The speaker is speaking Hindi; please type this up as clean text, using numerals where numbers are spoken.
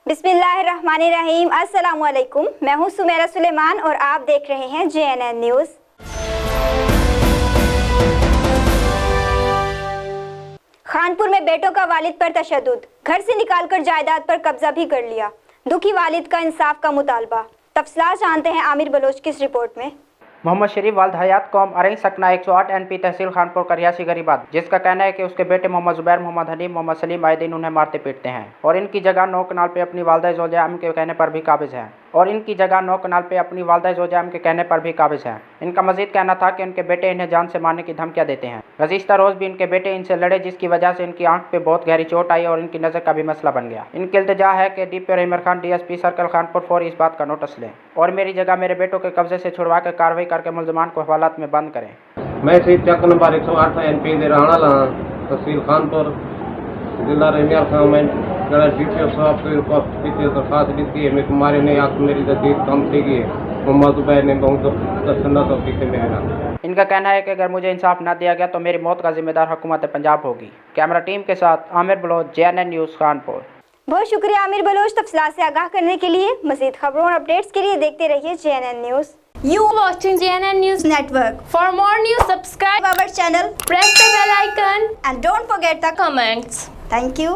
बिस्मिल्लाहिर्रहमानिर्रहीम। अस्सलामुअलैकुम। मैं हूं सुमेरा सुलेमान और आप देख रहे हैं JNN न्यूज़। खानपुर में बेटों का वालिद पर तशद्दुद, घर से निकालकर जायदाद पर कब्जा भी कर लिया। दुखी वालिद का इंसाफ का मुतालबा। तफसीलात जानते हैं आमिर बलोच की इस रिपोर्ट में। मोहम्मद शरीफ वालिद हयात कौम अरई सकना 108 NP तहसील खानपुर का रियासी गरीब आदमी, जिसका कहना है कि उसके बेटे मोहम्मद जुबैर, मोहम्मद हनीफ, मोहम्मद सलीम आए दिन उन्हें मारते पीटते हैं और इनकी जगह 9 कनाल पे अपनी वालदा ज़ोजाम के कहने पर भी काबिज है इनका मजीद कहना था कि उनके बेटे इन्हें जान से मारने की धमकियां देते हैं। गुज़िश्ता रोज़ भी इनके बेटे इनसे लड़े, जिसकी वजह से इनकी आंख पे बहुत गहरी चोट आई और इनकी नज़र का भी मसला बन गया। इनकी इल्तिजा है कि DP और इमर खान DSP सर्कल खानपुर फौरी इस बात का नोटिस लें और मेरी जगह मेरे बेटों के कब्जे से छुड़वा कर कार्रवाई करके मुलजमान को हवालात में बंद करें। मैं शहीद चक नंबर 108 NP दे रहने वाला तहसील खानपुर जिला इमर खान जरा DPO साहब के उपस्थिति से दरखास्त दी थी। मेरे कुमारी ने आप मेरी जदीद काम की है। मोहम्मद जुबैर ने बहुत तसन्ना तौफीक से मेरे नाम। इनका कहना है कि अगर मुझे इंसाफ न दिया गया तो मेरी मौत का जिम्मेदार हुकूमत पंजाब होगी। कैमरा टीम के साथ आमिर बलोच, JNN न्यूज़ खानपुर। बहुत शुक्रिया आमिर बलोच तफसीलात से आगाह करने के लिए। मज़ीद खबरों और अपडेट्स के लिए देखते रहिए JNN news. You watching JNN News Network. For more news, subscribe Our channel. press the bell icon And don't forget the comments. Thank you.